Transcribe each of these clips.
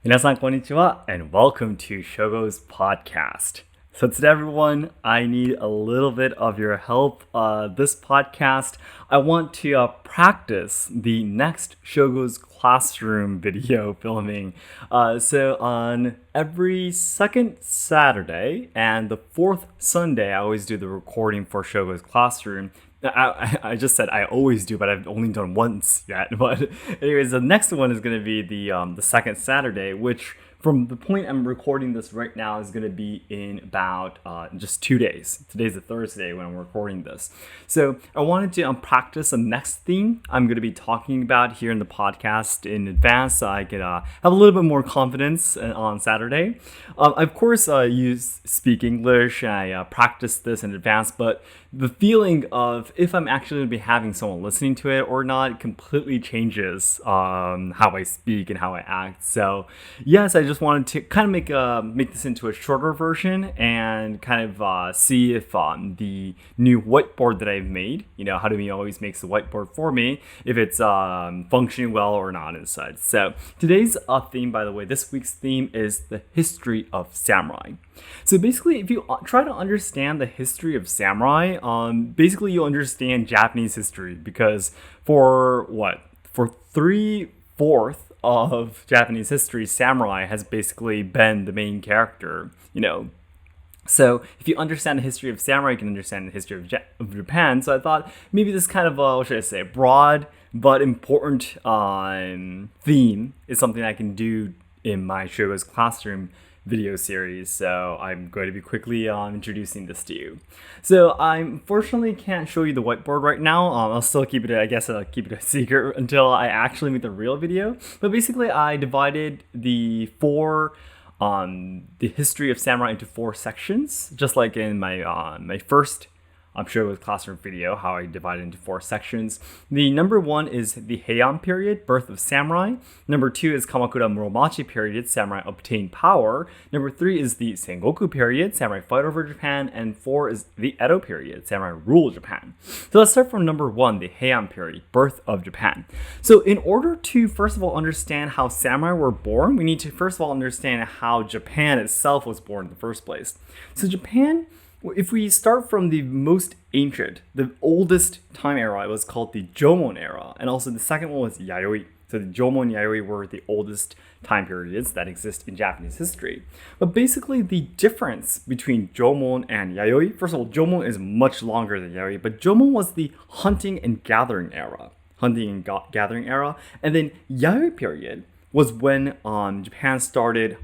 皆さんこんにちは and welcome to Shogo's podcast. So today everyone, I need a little bit of your help. This podcast, I want to practice the next Shogo's classroom video filming. So on every second Saturday and the fourth Sunday, I always do the recording for Shogo's classroom. I just said I always do, but I've only done once yet. But anyways, the next one is going to be the second Saturday, which from the point I'm recording this right now is going to be in about just 2 days. Today's a Thursday when I'm recording this. So I wanted to practice the next theme I'm going to be talking about here in the podcast in advance so I could have a little bit more confidence on Saturday. Of course, you speak English and I practice this in advance, but the feeling of if I'm actually going to be having someone listening to it or not completely changes how I speak and how I act. So yes, I just wanted to kind of make this into a shorter version and kind of see if the new whiteboard that I've made, how do we always makes the whiteboard for me, if it's functioning well or not and such. So today's theme, by the way, this week's theme is the history of samurai. So basically, if you try to understand the history of samurai, basically you'll understand Japanese history because for 3/4 of Japanese history, samurai has basically been the main character, So if you understand the history of samurai, you can understand the history of Japan. So I thought maybe this kind of, broad but important theme is something I can do in my Shogo's Classroom video series. So I'm going to be quickly introducing this to you. So I unfortunately can't show you the whiteboard right now. I'll still keep it a secret until I actually make the real video. But basically I divided the history of samurai into 4 sections, just like in my first Shogo's Classroom video, how I divided into 4 sections. The number 1 is the Heian period, birth of samurai. Number 2 is Kamakura Muromachi period, samurai obtain power. Number 3 is the Sengoku period, samurai fight over Japan. And 4 is the Edo period, samurai rule Japan. So let's start from number 1, the Heian period, birth of Japan. So in order to first of all understand how samurai were born, we need to first of all understand how Japan itself was born in the first place. So Japan, if we start from the most ancient, the oldest time era, it was called the Jomon era. And also the second one was Yayoi. So the Jomon and Yayoi were the oldest time periods that exist in Japanese history. But basically the difference between Jomon and Yayoi, first of all, Jomon is much longer than Yayoi, but Jomon was the hunting and gathering era. And then Yayoi period was when Japan started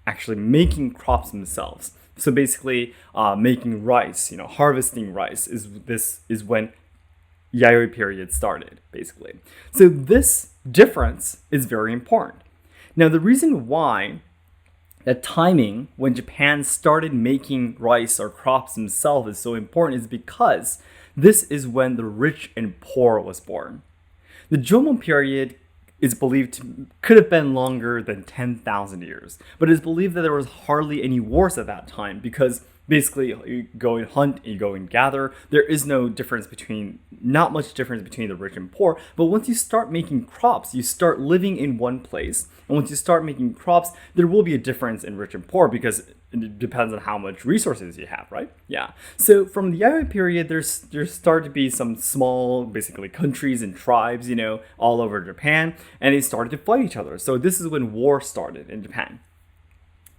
actually making crops themselves. So basically, making rice, harvesting rice is when Yayoi period started, basically. So this difference is very important. Now, the reason why the timing when Japan started making rice or crops themselves is so important is because this is when the rich and poor was born. The Jomon period is believed could have been longer than 10,000 years. But it is believed that there was hardly any wars at that time because basically you go and hunt, you go and gather. There is not much difference between the rich and poor. But once you start making crops, you start living in one place. And once you start making crops, there will be a difference in rich and poor because it depends on how much resources you have, right? Yeah. So from the Yayoi period, there's started to be some small, basically countries and tribes, all over Japan, and they started to fight each other. So this is when war started in Japan.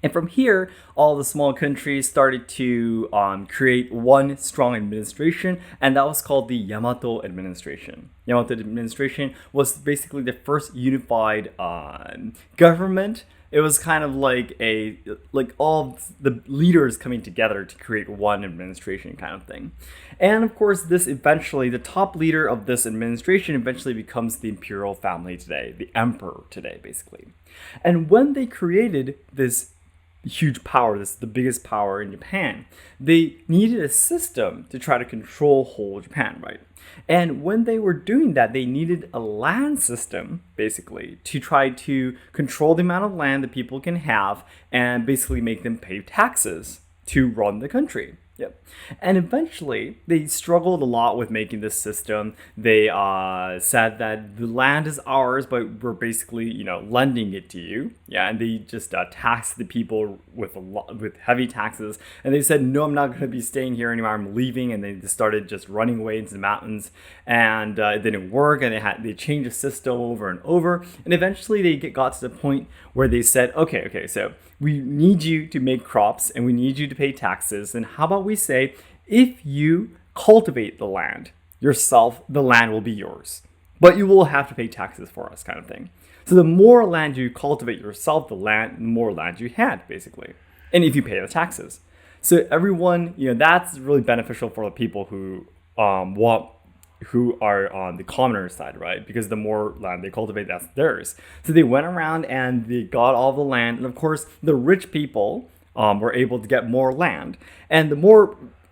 And from here, all the small countries started to create one strong administration, and that was called the Yamato administration. Yamato administration was basically the first unified government. It was kind of like all the leaders coming together to create one administration kind of thing. And of course, the top leader of this administration eventually becomes the imperial family today, the emperor today, basically. And when they created this huge power, this is the biggest power in Japan, they needed a system to try to control whole Japan, right? And when they were doing that, they needed a land system, basically, to try to control the amount of land that people can have and basically make them pay taxes to run the country. Yep. And eventually, they struggled a lot with making this system. They said that the land is ours, but we're basically, lending it to you. Yeah, and they just taxed the people with with heavy taxes. And they said, no, I'm not going to be staying here anymore. I'm leaving. And they just started just running away into the mountains. And it didn't work. And they changed the system over and over. And eventually, they got to the point where they said, okay, so we need you to make crops and we need you to pay taxes. And how about we say, if you cultivate the land yourself, the land will be yours, but you will have to pay taxes for us, kind of thing. So the more land you cultivate yourself, the more land you had, basically. And if you pay the taxes. So everyone, that's really beneficial for the people who who are on the commoner side, right? Because the more land they cultivate, that's theirs. So they went around and they got all the land. And of course, the rich people were able to get more land. And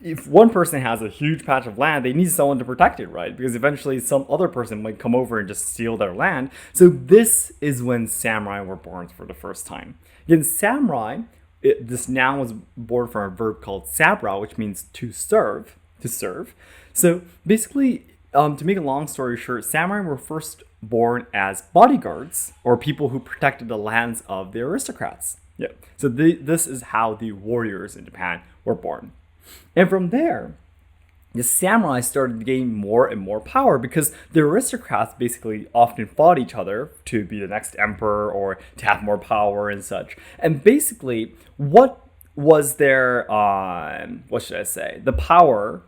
if one person has a huge patch of land, they need someone to protect it, right? Because eventually some other person might come over and just steal their land. So this is when samurai were born for the first time. Again, samurai, this noun was born from a verb called sabra, which means to serve. So basically, to make a long story short, samurai were first born as bodyguards or people who protected the lands of the aristocrats. Yeah. So this is how the warriors in Japan were born. And from there, the samurai started to gain more and more power because the aristocrats basically often fought each other to be the next emperor or to have more power and such. And basically, what was their, the power,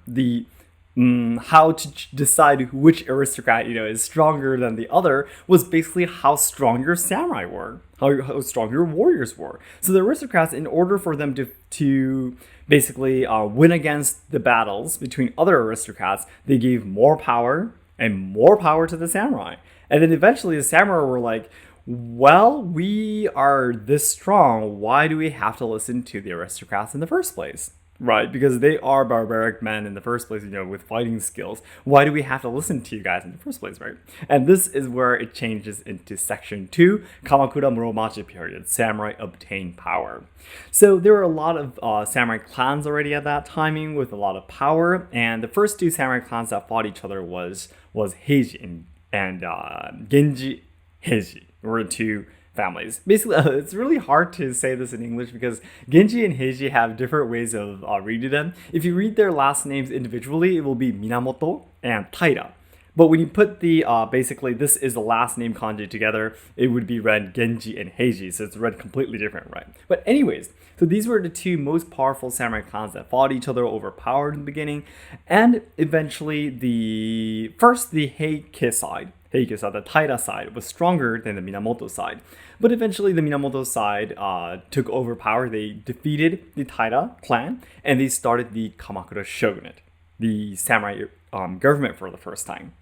how to decide which aristocrat is stronger than the other was basically how strong your samurai were, how strong your warriors were. So the aristocrats, in order for them to basically win against the battles between other aristocrats, they gave more power and more power to the samurai. And then eventually the samurai were like, well, we are this strong. Why do we have to listen to the aristocrats in the first place? Right, because they are barbaric men in the first place, with fighting skills. Why do we have to listen to you guys in the first place, right? And this is where it changes into section 2, Kamakura Muromachi period, samurai obtain power. So there were a lot of samurai clans already at that timing with a lot of power, and the first two samurai clans that fought each other was Heiji and Genji Heiji. Were two families. Basically, it's really hard to say this in English because Genji and Heiji have different ways of reading them. If you read their last names individually, it will be Minamoto and Taira. But when you put the, basically, this is the last name kanji together, it would be read Genji and Heiji, so it's read completely different, right? But anyways, so these were the two most powerful samurai clans that fought each other, overpowered in the beginning, and eventually the Heike side, the Taira side, was stronger than the Minamoto side. But eventually the Minamoto side took over power. They defeated the Taira clan, and they started the Kamakura Shogunate, the samurai government for the first time.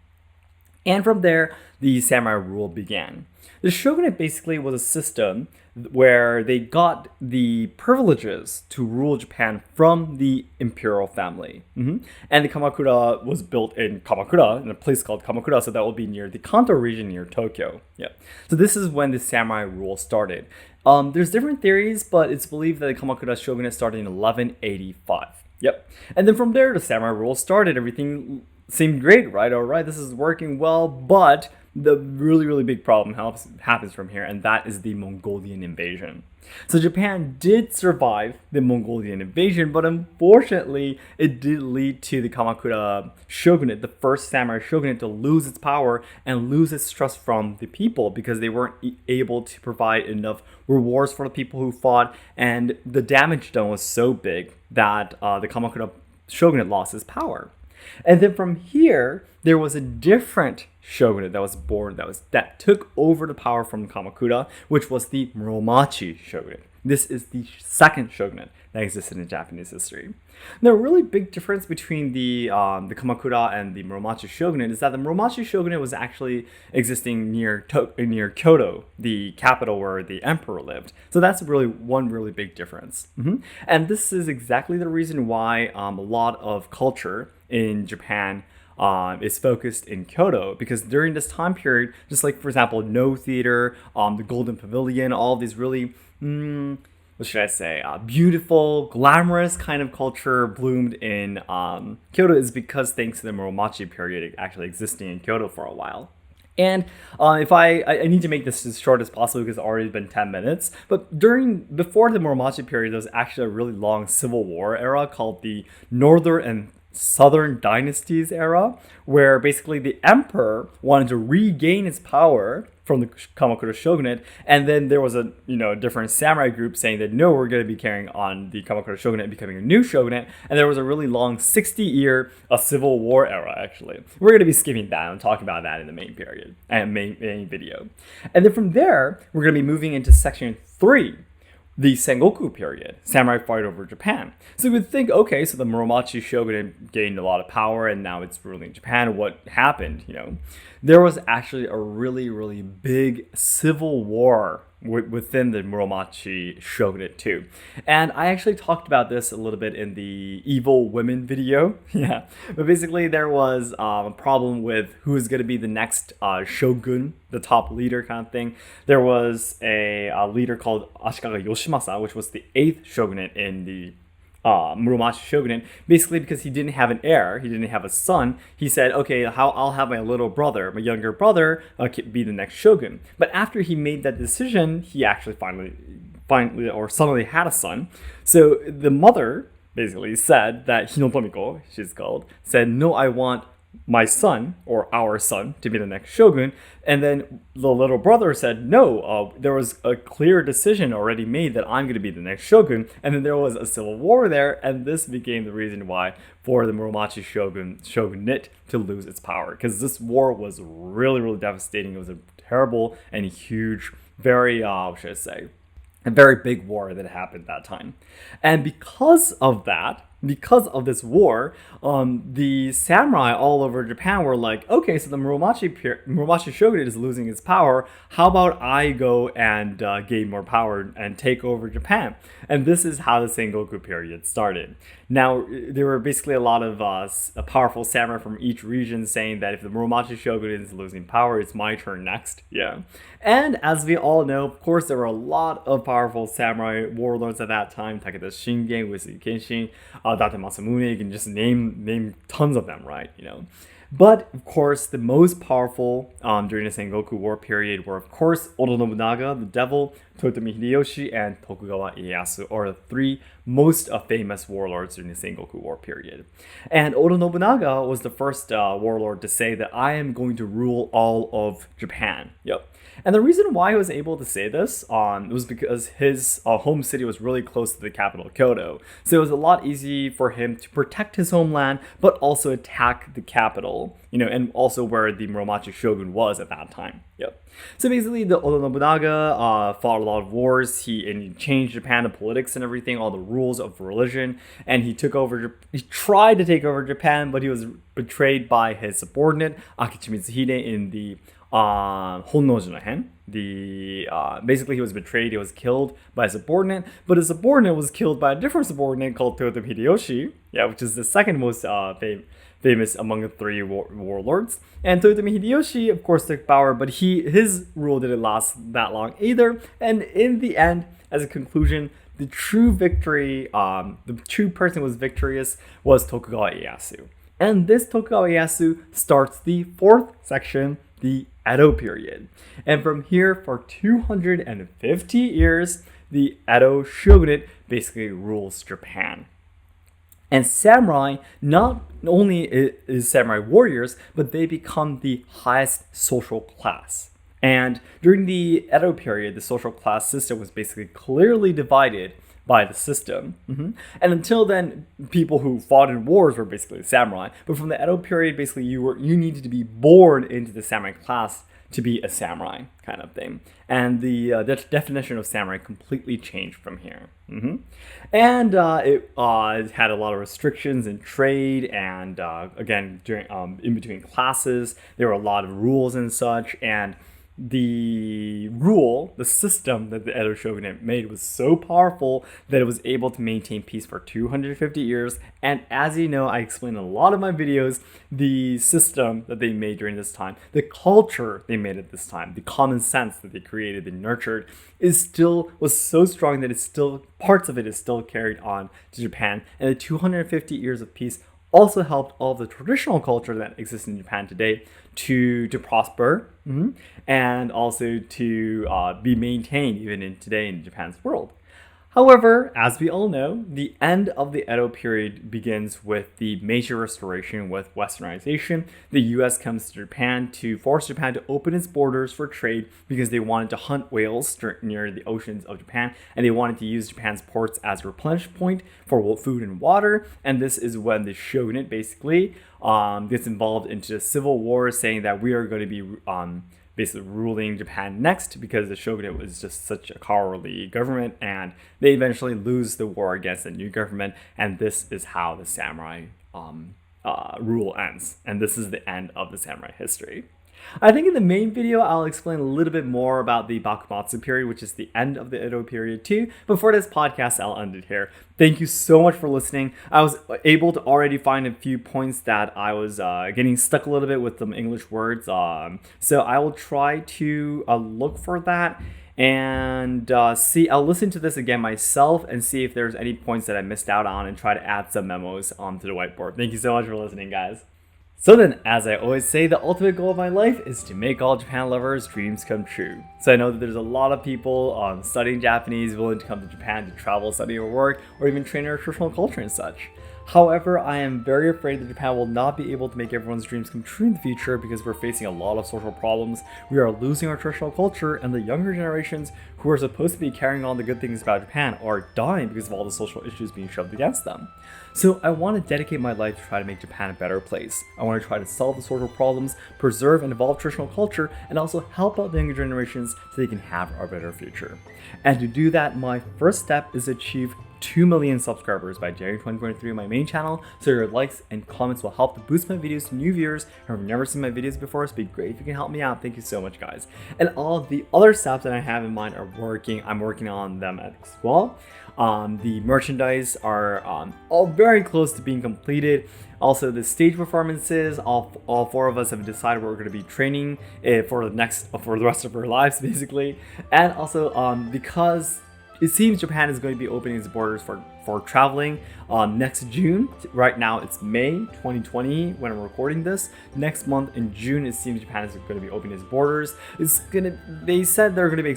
And from there, the samurai rule began. The shogunate basically was a system where they got the privileges to rule Japan from the imperial family. And the Kamakura was built in Kamakura, in a place called Kamakura, so that will be near the Kanto region near Tokyo. Yeah. So this is when the samurai rule started. There's different theories, but it's believed that the Kamakura shogunate started in 1185. Yep. And then from there, the samurai rule started. Everything seemed great, right? All right, this is working well, but the really, really big problem happens from here, and that is the Mongolian invasion. So Japan did survive the Mongolian invasion, but unfortunately, it did lead to the Kamakura shogunate, the first samurai shogunate, to lose its power and lose its trust from the people because they weren't able to provide enough rewards for the people who fought, and the damage done was so big that the Kamakura shogunate lost its power. And then from here, there was a different shogunate that was born that took over the power from Kamakura, which was the Muromachi shogunate. This is the second shogunate that existed in Japanese history. Now, a really big difference between the Kamakura and the Muromachi shogunate is that the Muromachi shogunate was actually existing near Kyoto, the capital where the emperor lived. So that's one really big difference. And this is exactly the reason why a lot of culture in Japan is focused in Kyoto, because during this time period, just like, for example, No Theater, the Golden Pavilion, all these really, what should I say, beautiful, glamorous kind of culture bloomed in Kyoto is because thanks to the Muromachi period actually existing in Kyoto for a while. And if I need to make this as short as possible because it's already been 10 minutes, but before the Muromachi period, there was actually a really long civil war era called the Northern and Southern Dynasties era, where basically the emperor wanted to regain his power from the Kamakura Shogunate, and then there was a different samurai group saying that no, we're going to be carrying on the Kamakura Shogunate and becoming a new shogunate, and there was a really long 60-year civil war era. Actually, we're going to be skipping that and talking about that in the main period and main video, and then from there we're going to be moving into section 3. The Sengoku period, samurai fight over Japan. So you would think, okay, so the Muromachi shogunate gained a lot of power and now it's ruling Japan. What happened? There was actually a really, really big civil war within the Muromachi shogunate too. And I actually talked about this a little bit in the evil women video. Yeah, but basically there was a problem with who is going to be the next shogun, the top leader kind of thing. There was a leader called Ashikaga Yoshimasa, which was the 8th shogunate in the Muromachi shogunate, basically because he didn't have an heir, he didn't have a son. He said, okay, I'll have my little brother, my younger brother, be the next shogun. But after he made that decision, he actually finally or suddenly had a son. So the mother basically said that Hinotomiko, she's called, said, no, I want my son or our son to be the next shogun. And then the little brother said, no, there was a clear decision already made that I'm going to be the next shogun. And then there was a civil war there, and this became the reason why for the Muromachi shogunate to lose its power, because this war was really, really devastating. It was a terrible and huge, very what should I say, a very big war that happened that time. And because of this war, the samurai all over Japan were like, okay, so the Muromachi shogunate is losing its power. How about I go and gain more power and take over Japan? And this is how the Sengoku period started. Now, there were basically a lot of powerful samurai from each region saying that if the Muromachi shogunate is losing power, it's my turn next. Yeah. And as we all know, of course, there were a lot of powerful samurai warlords at that time. Takeda Shingen, Uesugi Kenshin, Date Masamune, you can just name tons of them, right? But, of course, the most powerful during the Sengoku War period were, of course, Oda Nobunaga, the devil, Toyotomi Hideyoshi, and Tokugawa Ieyasu, are the 3 most famous warlords during the Sengoku War period. And Oda Nobunaga was the first warlord to say that I am going to rule all of Japan. Yep. And the reason why he was able to say this was because his home city was really close to the capital, Kyoto. So it was a lot easy for him to protect his homeland, but also attack the capital, and also where the Muromachi shogun was at that time. Yep. So basically, the Oda Nobunaga fought a lot of wars. He changed Japan, the politics and everything, all the rules of religion, and he tried to take over Japan, but he was betrayed by his subordinate, Akichi Mitsuhide, in the Honnoji no Hen. Basically, he was betrayed. He was killed by a subordinate, but his subordinate was killed by a different subordinate called Toyotomi Hideyoshi, which is the second most famous among the 3 warlords. And Toyotomi Hideyoshi, of course, took power, but his rule didn't last that long either. And in the end, as a conclusion, the true victory, the true person who was victorious was Tokugawa Ieyasu. And this Tokugawa Ieyasu starts the 4th section, the Edo period. And from here, for 250 years, the Edo shogunate basically rules Japan. And samurai not only is samurai warriors, but they become the highest social class. And during the Edo period, the social class system was basically clearly divided by the system. And until then, people who fought in wars were basically samurai. But from the Edo period, basically you needed to be born into the samurai class to be a samurai kind of thing. And the definition of samurai completely changed from here. And it had a lot of restrictions in trade, and again, during in between classes, there were a lot of rules and such. And the rule, the system that the Edo Shogunate made was so powerful that it was able to maintain peace for 250 years. And as you know, I explained in a lot of my videos, the system that they made during this time, the culture they made at this time, the common sense that they created and nurtured was so strong that parts of it is still carried on to Japan. And the 250 years of peace also helped all of the traditional culture that exists in Japan today to prosper, and also to be maintained even today in Japan's world. However, as we all know, the end of the Edo period begins with the major restoration with westernization. The US comes to Japan to force Japan to open its borders for trade because they wanted to hunt whales near the oceans of Japan, and they wanted to use Japan's ports as a replenish point for food and water. And this is when the shogunate basically gets involved into a civil war, saying that we are going to be basically ruling Japan next, because the shogunate was just such a cowardly government, and they eventually lose the war against the new government, and this is how the samurai rule ends, and this is the end of the samurai history. I think in the main video, I'll explain a little bit more about the Bakumatsu period, which is the end of the Edo period too. But for this podcast, I'll end it here. Thank you so much for listening. I was able to already find a few points that I was getting stuck a little bit with some English words. So I will try to look for that and I'll listen to this again myself and see if there's any points that I missed out on and try to add some memos onto the whiteboard. Thank you so much for listening, guys. So then, as I always say, the ultimate goal of my life is to make all Japan lovers' dreams come true. So I know that there's a lot of people studying Japanese willing to come to Japan to travel, study, or work, or even train our traditional culture and such. However, I am very afraid that Japan will not be able to make everyone's dreams come true in the future because we're facing a lot of social problems. We are losing our traditional culture, and the younger generations who are supposed to be carrying on the good things about Japan are dying because of all the social issues being shoved against them. So I want to dedicate my life to try to make Japan a better place. I want to try to solve the social problems, preserve and evolve traditional culture, and also help out the younger generations so they can have a better future. And to do that, my first step is to achieve 2 million subscribers by January 2023 on my main channel, so your likes and comments will help to boost my videos to new viewers who have never seen my videos before, so it'd be great if you can help me out. Thank you so much, guys. And all of the other steps that I have in mind I'm working on them as well. The merchandise are all very close to being completed. Also, the stage performances, all four of us have decided we're going to be training for the rest of our lives, basically. And also, because it seems Japan is going to be opening its borders for traveling next June. Right now it's May 2020 when I'm recording this. Next month in June, it seems Japan is going to be opening its borders. They said they're going to be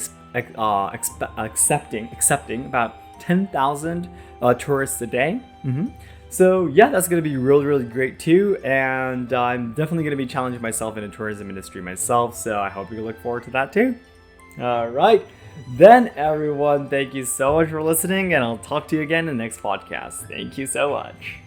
accepting about 10,000 tourists a day. So yeah, that's going to be really, really great too. And I'm definitely going to be challenging myself in the tourism industry myself. So I hope you look forward to that too. All right. Then everyone, thank you so much for listening, and I'll talk to you again in the next podcast. Thank you so much.